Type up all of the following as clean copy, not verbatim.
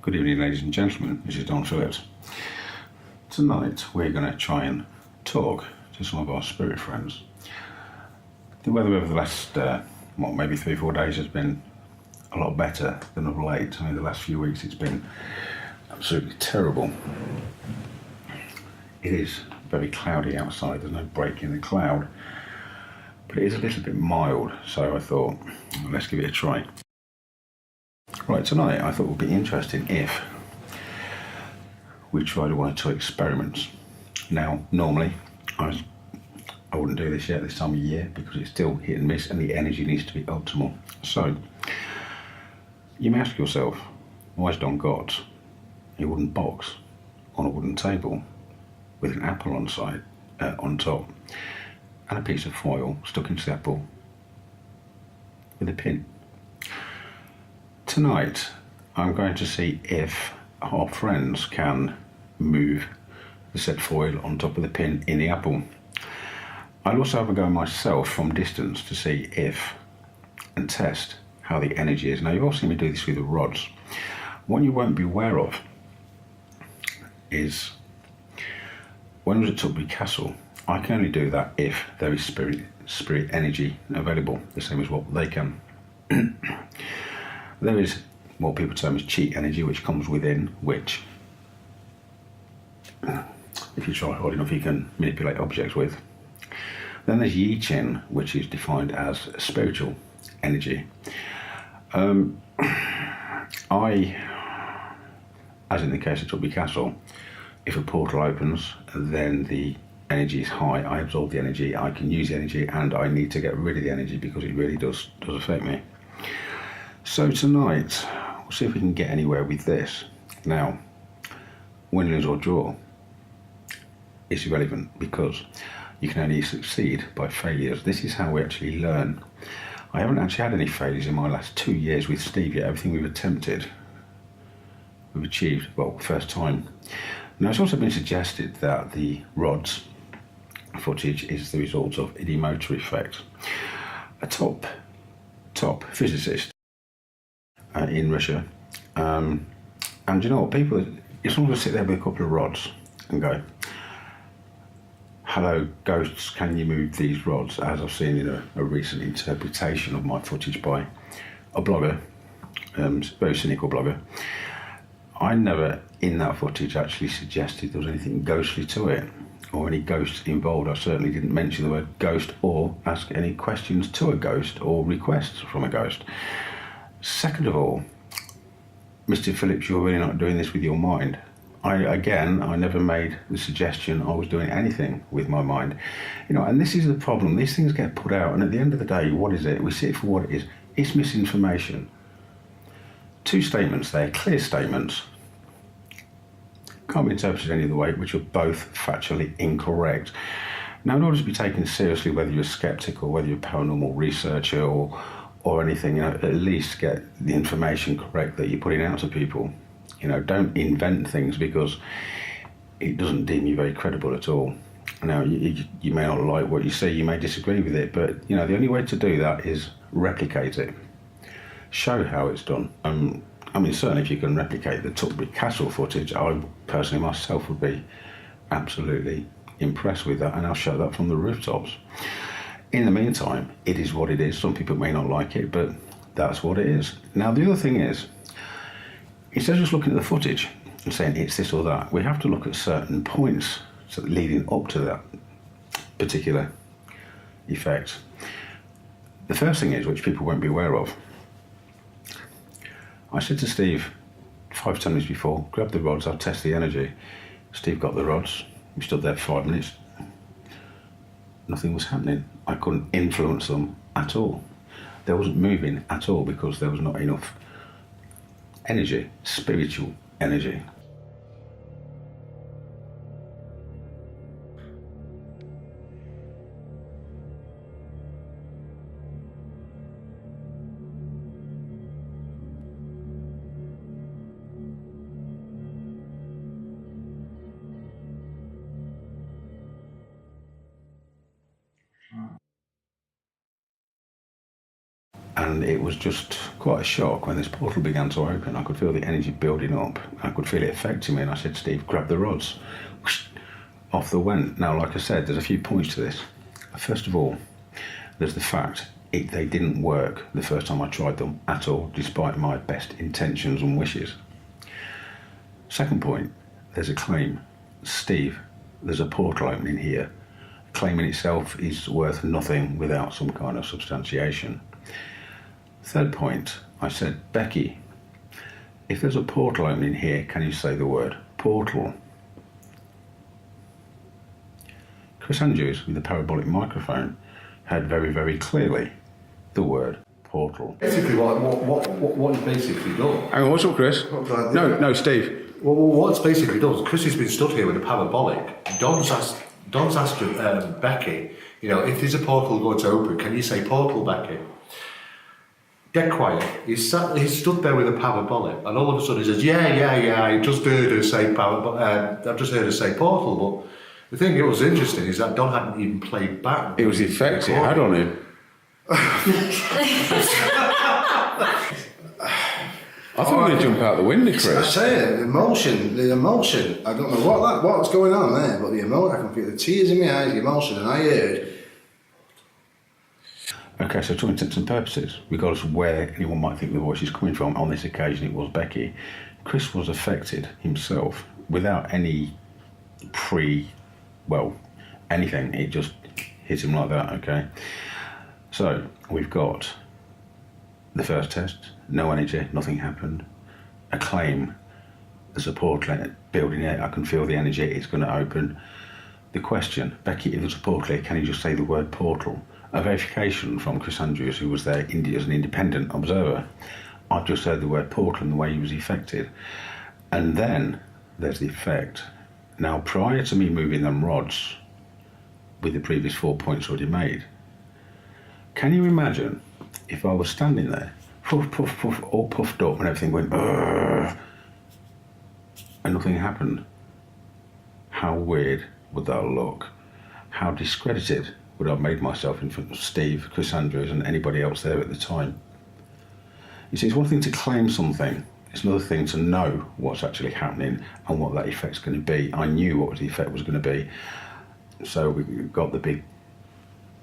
Good evening, ladies and gentlemen. This is Don Phillips. Tonight we're going to try and talk to some of our spirit friends. The weather over the last, maybe 3-4 days has been a lot better than of late. I mean, the last few weeks it's been absolutely terrible. It is very cloudy outside. There's no break in the cloud, but it is a little bit mild. So I thought, well, let's give it a try. Right, tonight I thought it would be interesting if we tried one or two experiments. Now, normally I wouldn't do this yet this time of year because it's still hit and miss and the energy needs to be optimal. So you may ask yourself, why has Don got a wooden box on a wooden table with an apple on top and a piece of foil stuck into the apple with a pin? Tonight I'm going to see if our friends can move the said foil on top of the pin in the apple. I'll also have a go myself from distance to see if and test how the energy is. Now, you've all seen me do this with the rods. What you won't be aware of is when I was at Tubby Castle, I can only do that if there is spirit energy available, the same as what they can. There is what people term as cheat energy, which comes within, which, if you try hard enough, you can manipulate objects with. Then there's Yi Qin, which is defined as spiritual energy. As in the case of Tubby Castle, if a portal opens, then the energy is high. I absorb the energy, I can use the energy, and I need to get rid of the energy because it really does affect me. So tonight, we'll see if we can get anywhere with this. Now, win, lose or draw is irrelevant because you can only succeed by failures. This is how we actually learn. I haven't actually had any failures in my last 2 years with Steve yet. Everything we've attempted, we've achieved, well, first time. Now, it's also been suggested that the rods footage is the result of ideomotor effect. A top physicist in Russia, and you know what, people, it's not to sit there with a couple of rods and go, hello ghosts, can you move these rods, as I've seen in a recent interpretation of my footage by a blogger, very cynical blogger. I never in that footage actually suggested there was anything ghostly to it or any ghosts involved. I certainly didn't mention the word ghost or ask any questions to a ghost or requests from a ghost. Second of all, Mr. Phillips, you're really not doing this with your mind. I never made the suggestion I was doing anything with my mind. You know, and this is the problem. These things get put out, and at the end of the day, what is it? We see it for what it is. It's misinformation. Two statements there, clear statements, can't be interpreted any other way, which are both factually incorrect. Now, in order to be taken seriously, whether you're a skeptic or whether you're a paranormal researcher or anything, you know, at least get the information correct that you're putting out to people. You know, don't invent things because it doesn't deem you very credible at all. Now, you may not like what you see, you may disagree with it, but, you know, the only way to do that is replicate it. Show how it's done. I mean, certainly if you can replicate the Tubby Castle footage, I personally myself would be absolutely impressed with that, and I'll show that from the rooftops. In the meantime, it is what it is. Some people may not like it, but that's what it is. Now, the other thing is, instead of just looking at the footage and saying it's this or that, we have to look at certain points leading up to that particular effect. The first thing is, which people won't be aware of, I said to Steve 5-10 minutes before, grab the rods, I'll test the energy. Steve got the rods, we stood there for 5 minutes. Nothing was happening. I couldn't influence them at all. They wasn't moving at all because there was not enough energy, spiritual energy. And it was just quite a shock when this portal began to open. I could feel the energy building up. I could feel it affecting me. And I said, Steve, grab the rods. Whoosh, off they went. Now, like I said, there's a few points to this. First of all, there's the fact they didn't work the first time I tried them at all, despite my best intentions and wishes. Second point, there's a claim. Steve, there's a portal opening here. Claim in itself is worth nothing without some kind of substantiation. Third point, I said, Becky, if there's a portal opening here, can you say the word portal? Chris Andrews, with the parabolic microphone, heard very, very clearly the word portal. Basically, what he basically does. Hang on, what's up, Chris? No, Steve. Well, what's basically does, Chris has been stood here with a parabolic. Don's asked Becky, if there's a portal going to open, can you say portal, Becky? Get quiet. He's stood there with a parabolic, and all of a sudden he says, "Yeah. I just heard her say I've just heard her say portal." But the thing that was interesting is that Don hadn't even played back. It was the effect it had on him. I thought we were going to jump out the window, Chris. I say it, the emotion. I don't know what's going on there, but the emotion. I can feel the tears in my eyes, the emotion, and I heard. Okay, so to intents and purposes, regardless of where anyone might think the voice is coming from, on this occasion it was Becky. Chris was affected himself without any anything. It just hit him like that, okay? So, we've got the first test, no energy, nothing happened. A claim, there's a portal building it, I can feel the energy, it's going to open. The question, Becky, if there's a portal here, can you just say the word portal? A verification from Chris Andrews, who was there as an independent observer. I've just heard the word portal and the way he was affected. And then there's the effect. Now, prior to me moving them rods with the previous 4 points already made, can you imagine if I was standing there, puff, puff, puff, all puffed up and everything went, and nothing happened? How weird would that look? How discredited would I have made myself in front of Steve, Chris Andrews and anybody else there at the time? You see, it's one thing to claim something, it's another thing to know what's actually happening and what that effect's going to be. I knew what the effect was going to be. So we got the big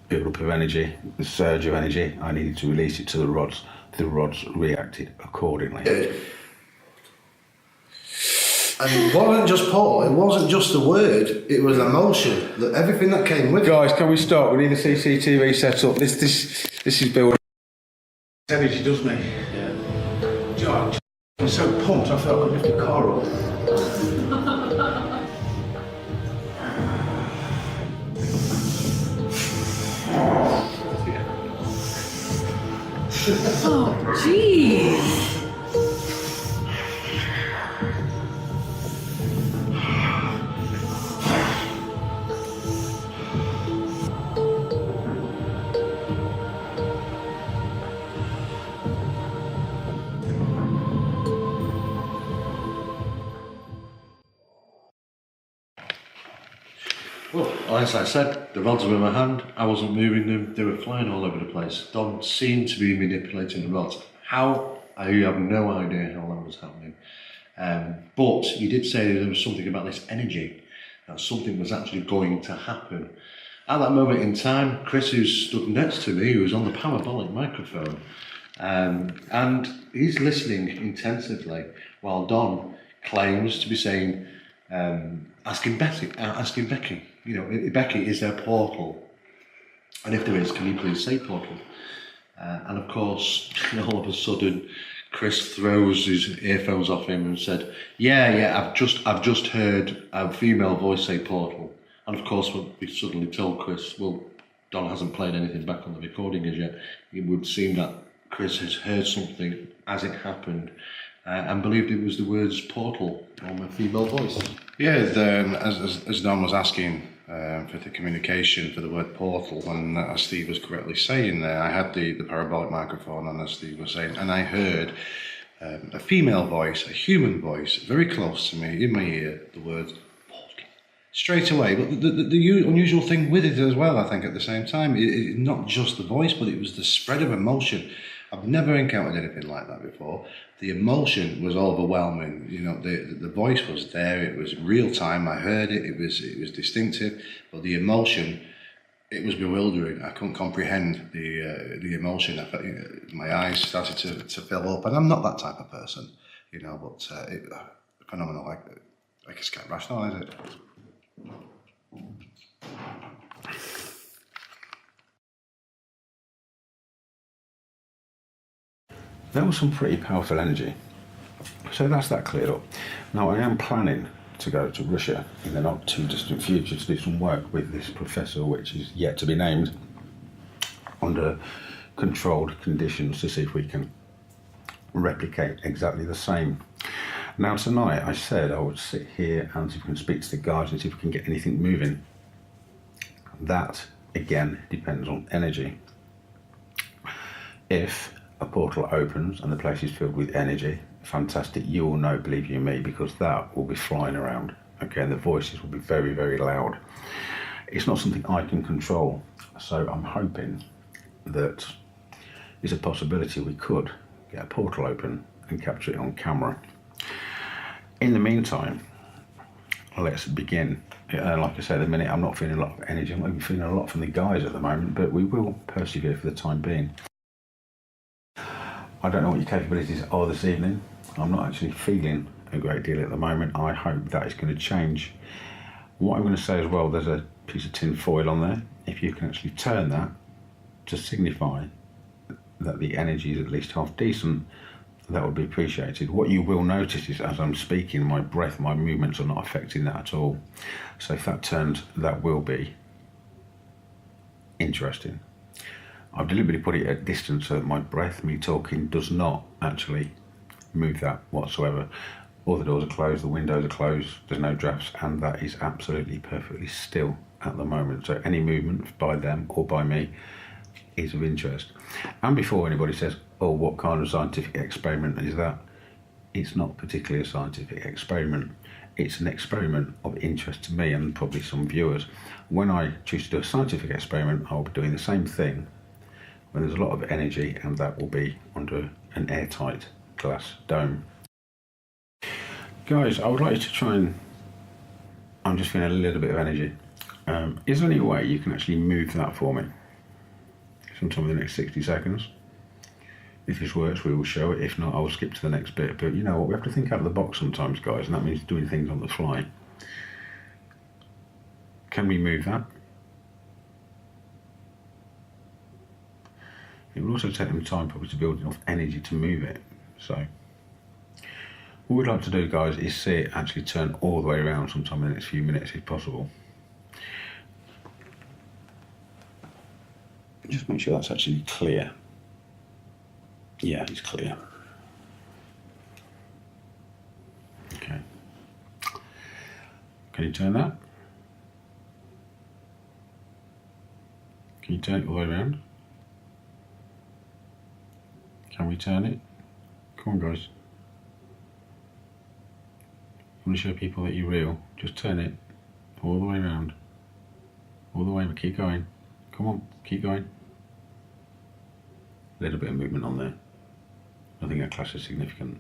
build-up of energy, the surge of energy. I needed to release it to the rods. The rods reacted accordingly. And it wasn't just portal, it wasn't just the word, it was emotion, everything that came with it. Guys, can we stop? We need a CCTV set up. This is building. Energy, doesn't it? Yeah. God, I'm so pumped, I felt I could lift the car up. Oh, jeez. Well, as I said, the rods were in my hand, I wasn't moving them, they were flying all over the place. Don seemed to be manipulating the rods. How? I have no idea how that was happening. But he did say there was something about this energy, that something was actually going to happen. At that moment in time, Chris, who stood next to me, who was on the parabolic microphone, and he's listening intensively while Don claims to be saying, asking Becky, Becky, is there a portal? And if there is, can you please say portal? And of course, all of a sudden, Chris throws his earphones off him and said, "Yeah, I've just heard a female voice say portal." And of course, we suddenly told Chris, well, Don hasn't played anything back on the recording as yet. It would seem that Chris has heard something as it happened and believed it was the words portal on a female voice. Yeah, as Don was asking for the communication for the word portal, and as Steve was correctly saying there, I had the parabolic microphone on, as Steve was saying, and I heard a female voice, a human voice, very close to me, in my ear, the word portal, straight away. But the unusual thing with it as well, I think, at the same time, not just the voice, but it was the spread of emotion. I've never encountered anything like that before. The emotion was overwhelming. You know, the voice was there. It was real time. I heard it. It was distinctive. But the emotion, it was bewildering. I couldn't comprehend the emotion. I felt, my eyes started to fill up, and I'm not that type of person, you know. But phenomenal. Like it's kind of rational, is it? That was some pretty powerful energy. So that's that cleared up. Now I am planning to go to Russia in the not too distant future to do some work with this professor, which is yet to be named, under controlled conditions to see if we can replicate exactly the same. Now tonight I said I would sit here and see if we can speak to the guys and see if we can get anything moving. That again depends on energy. If a portal opens and the place is filled with energy, fantastic, you will know, believe you me, because that will be flying around, okay, and the voices will be very, very loud. It's not something I can control, so I'm hoping that there's a possibility we could get a portal open and capture it on camera. In the meantime, let's begin. Like I said, at the minute I'm not feeling a lot of energy. I'm not even feeling a lot from the guys at the moment, but we will persevere for the time being. I don't know what your capabilities are this evening. I'm not actually feeling a great deal at the moment. I hope that is going to change. What I'm going to say as well, there's a piece of tin foil on there. If you can actually turn that to signify that the energy is at least half decent, that would be appreciated. What you will notice is as I'm speaking, my breath, my movements are not affecting that at all. So if that turns, that will be interesting. I've deliberately put it at distance so that my breath, me talking, does not actually move that whatsoever. All the doors are closed, the windows are closed, there's no drafts, and that is absolutely perfectly still at the moment. So any movement by them or by me is of interest. And before anybody says, oh, what kind of scientific experiment is that? It's not particularly a scientific experiment. It's an experiment of interest to me and probably some viewers. When I choose to do a scientific experiment, I'll be doing the same thing when there's a lot of energy, and that will be under an airtight glass dome. Guys, I would like to try and, I'm just feeling a little bit of energy. Is there any way you can actually move that for me? Sometime in the next 60 seconds. If this works, we will show it. If not, I will skip to the next bit. But you know what, we have to think out of the box sometimes, guys, and that means doing things on the fly. Can we move that? It will also take them time probably to build enough energy to move it. So what we'd like to do, guys, is see it actually turn all the way around sometime in the next few minutes if possible. Just make sure that's actually clear. Yeah, it's clear. Okay. Can you turn that? Can you turn it all the way around? Can we turn it? Come on, guys. I want to show people that you're real. Just turn it all the way around. All the way, but keep going. Come on, keep going. A little bit of movement on there. I think that class is significant.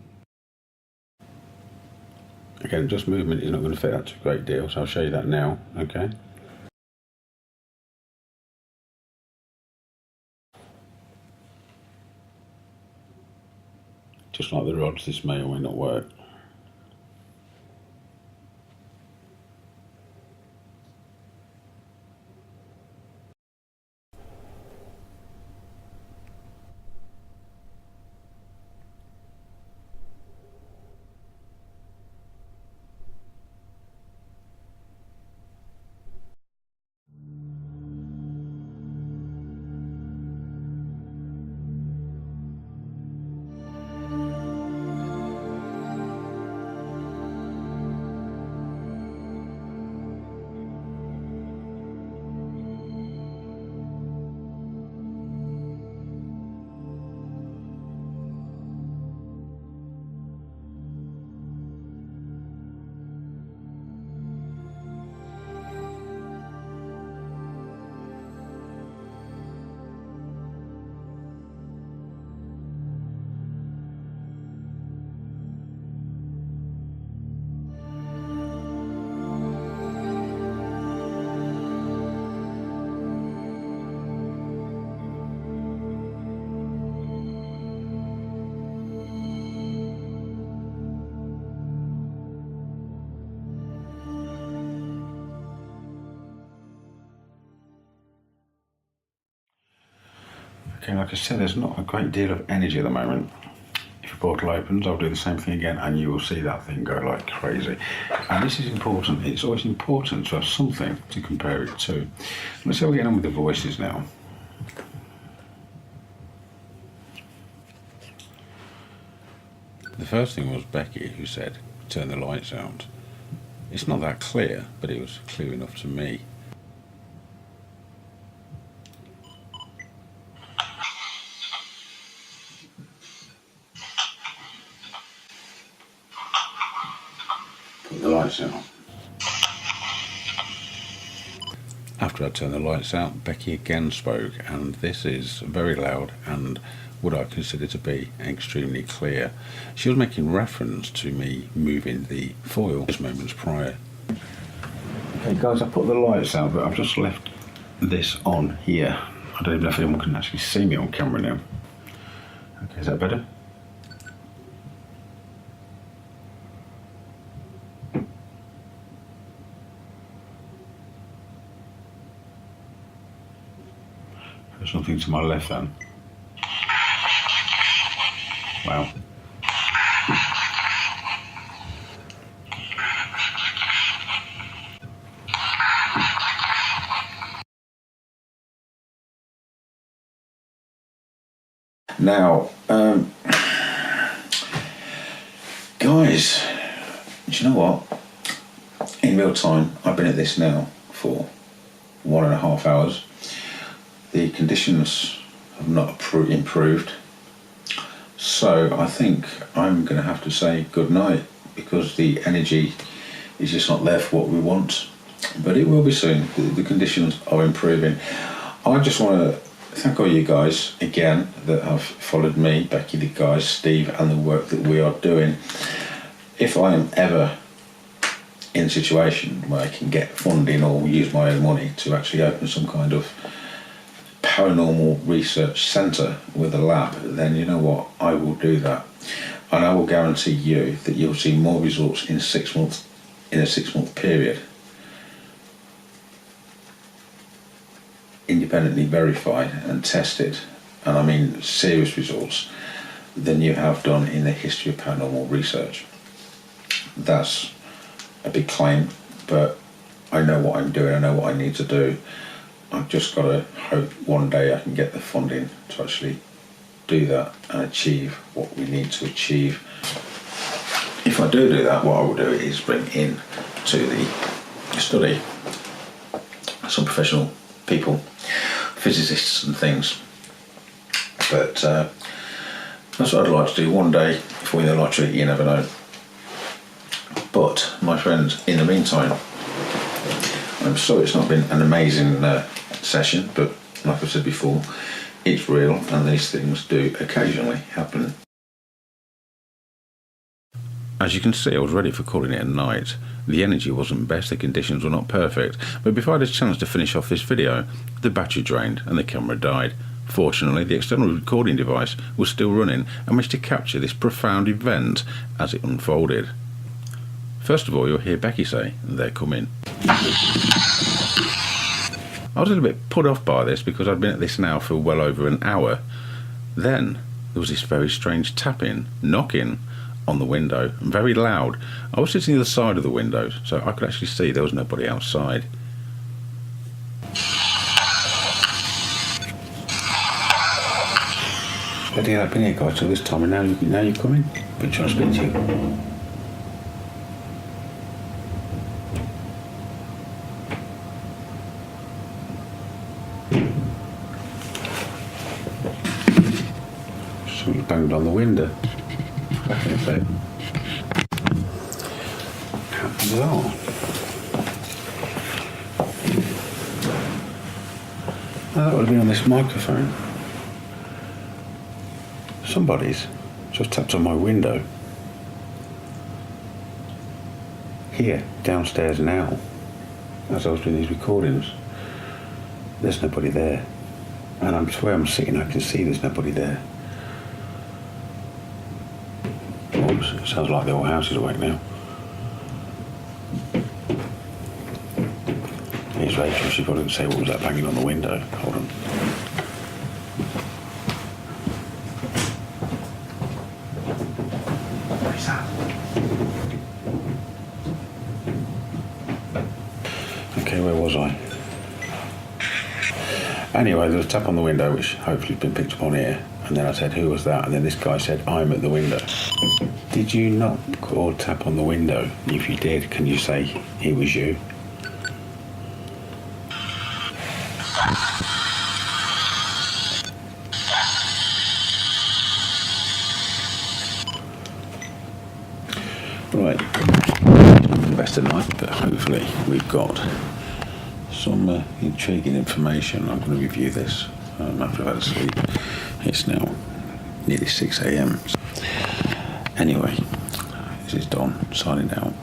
Again, just movement is not going to fit that to a great deal, so I'll show you that now, okay? Just like the rods, this may or may not work. Okay, like I said, there's not a great deal of energy at the moment. If your portal opens, I'll do the same thing again and you will see that thing go like crazy. And this is important. It's always important to have something to compare it to. Let's see how we get on with the voices now. The first thing was Becky, who said, turn the lights out. It's not that clear, but it was clear enough to me. Put the lights out. After I turned the lights out, Becky again spoke, and this is very loud and what I consider to be extremely clear. She was making reference to me moving the foil just moments prior. Okay guys, I put the lights out, but I've just left this on here. I don't even know if anyone can actually see me on camera now. Okay, is that better? There's something to my left then. Wow. Now, guys, do you know what? In real time, I've been at this now for 1.5 hours. The conditions have not improved. So I think I'm going to have to say good night because the energy is just not there for what we want. But it will be soon. The conditions are improving. I just want to thank all you guys again that have followed me, Becky, the guys, Steve, and the work that we are doing. If I am ever in a situation where I can get funding or use my own money to actually open some kind of paranormal research centre with a lab, then you know what, I will do that, and I will guarantee you that you'll see more results in 6 months, in a 6-month period, independently verified and tested, and I mean serious results, than you have done in the history of paranormal research. That's a big claim, but I know what I'm doing, I know what I need to do. I've just got to hope one day I can get the funding to actually do that and achieve what we need to achieve. If I do that, what I will do is bring in to the study some professional people, physicists and things. But that's what I'd like to do one day. If we win the lottery, you never know. But my friends, in the meantime, I'm sorry it's not been an amazing session, but like I said before, it's real and these things do occasionally happen. As you can see, I was ready for calling it a night. The energy wasn't best, the conditions were not perfect, but before I had a chance to finish off this video, the battery drained and the camera died. Fortunately, the external recording device was still running and managed to capture this profound event as it unfolded. First of all, you'll hear Becky say, "They're coming." I was a little bit put off by this because I'd been at this now for well over an hour. Then there was this very strange tapping, knocking on the window, and very loud. I was sitting either side of the window, so I could actually see there was nobody outside. Bloody hell, I've been here guys till this time, and now you're coming? I've been trying to speak to you. Somebody banged on the window. Back in a bit. How bizarre. That would have been on this microphone. Somebody's just tapped on my window. Here, downstairs now, as I was doing these recordings. There's nobody there. And I'm where I'm sitting, I can see there's nobody there. Oops, it sounds like the whole house is awake now. Here's Rachel, she probably would say, what was that banging on the window? Hold on. was I? Anyway, there was a tap on the window, which hopefully has been picked up on here. And then I said, who was that? And then this guy said, I'm at the window. Did you knock or tap on the window? If you did, can you say it was you? Right, best of night, but hopefully we've got some intriguing information. I'm going to review this after I've had a sleep. It's now nearly 6 a.m. Anyway, this is Don signing out.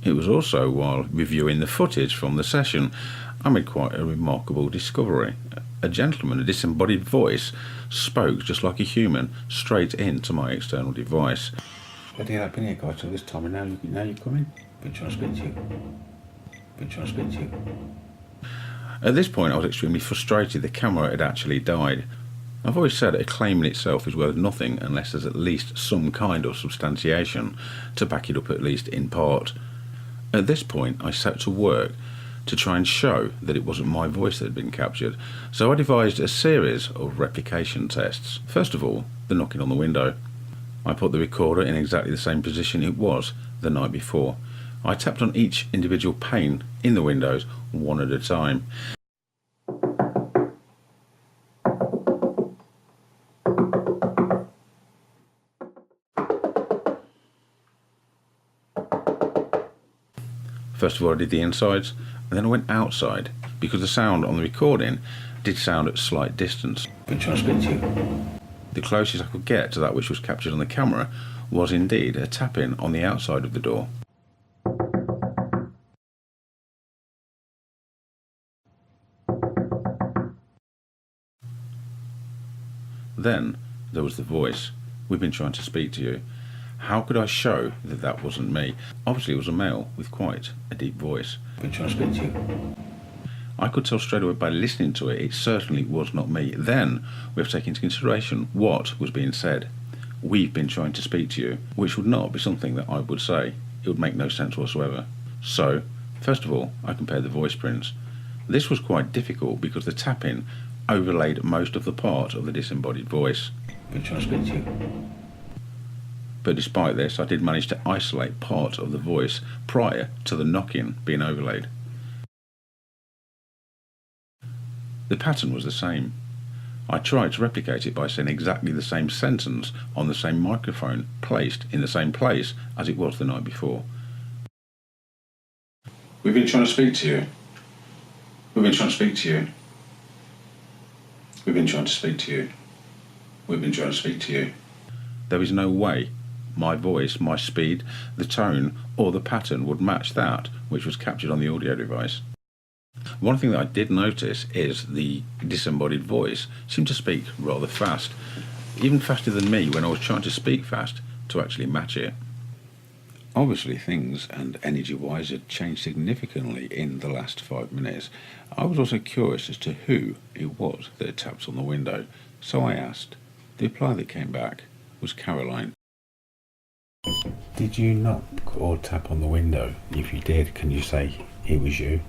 It was also while reviewing the footage from the session I made quite a remarkable discovery. A gentleman, a disembodied voice, spoke just like a human straight into my external device. Bloody hell, I've been here guys till this time and now you're coming? Been trying to speak to you. At this point I was extremely frustrated. The camera had actually died. I've always said a claim in itself is worth nothing unless there's at least some kind of substantiation to back it up, at least in part. At this point I set to work to try and show that it wasn't my voice that had been captured, so I devised a series of replication tests. First of all, the knocking on the window. I put the recorder in exactly the same position it was the night before. I tapped on each individual pane in the windows one at a time. First of all I did the insides, and then I went outside, because the sound on the recording did sound at a slight distance. Been trying to speak to you. The closest I could get to that which was captured on the camera was indeed a tap-in on the outside of the door. Then there was the voice. We've been trying to speak to you. How could I show that that wasn't me? Obviously it was a male with quite a deep voice. Been trying to speak to you. I could tell straight away by listening to it, it certainly was not me. Then we have to take into consideration what was being said. We've been trying to speak to you, which would not be something that I would say. It would make no sense whatsoever. So, first of all, I compared the voice prints. This was quite difficult because the tapping overlaid most of the part of the disembodied voice. Been trying to speak to you. But despite this, I did manage to isolate part of the voice prior to the knocking being overlaid. The pattern was the same. I tried to replicate it by saying exactly the same sentence on the same microphone, placed in the same place as it was the night before. We've been trying to speak to you. We've been trying to speak to you. We've been trying to speak to you. We've been trying to speak to you. There is no way my voice, my speed, the tone, or the pattern would match that which was captured on the audio device. One thing that I did notice is the disembodied voice seemed to speak rather fast, even faster than me when I was trying to speak fast to actually match it. Obviously things and energy-wise had changed significantly in the last 5 minutes. I was also curious as to who it was that had tapped on the window, so I asked. The reply that came back was Caroline. Did you knock or tap on the window? If you did, can you say it was you?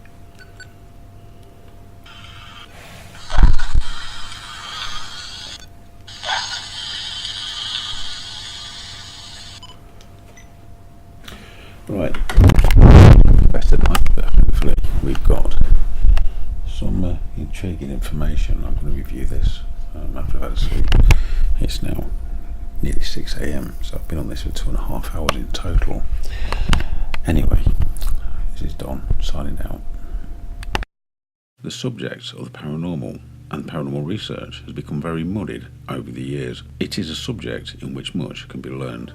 Right, best of night, but hopefully we've got some intriguing information. I'm going to review this after I've had a sleep. It's now nearly 6 a.m, so I've been on this for 2.5 hours in total. Anyway, this is Don signing out. The subject of the paranormal and paranormal research has become very muddied over the years. It is a subject in which much can be learned.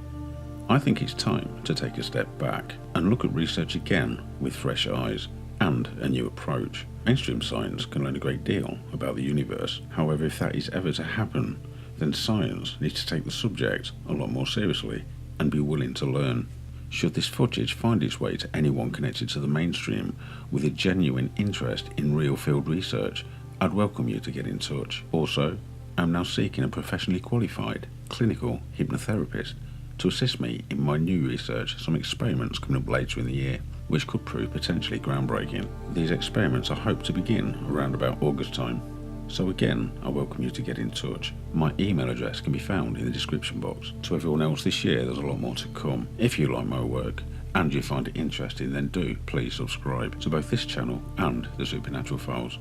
I think it's time to take a step back and look at research again with fresh eyes and a new approach. Mainstream science can learn a great deal about the universe. However, if that is ever to happen, then science needs to take the subject a lot more seriously and be willing to learn. Should this footage find its way to anyone connected to the mainstream with a genuine interest in real field research, I'd welcome you to get in touch. Also, I'm now seeking a professionally qualified clinical hypnotherapist to assist me in my new research, some experiments coming up later in the year. which could prove potentially groundbreaking. These experiments are hoped to begin around about August time. So again, I welcome you to get in touch. My email address can be found in the description box. To everyone else this year, there's a lot more to come. If you like my work and you find it interesting, then do please subscribe to both this channel and the Supernatural Files.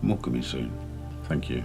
More coming soon. Thank you.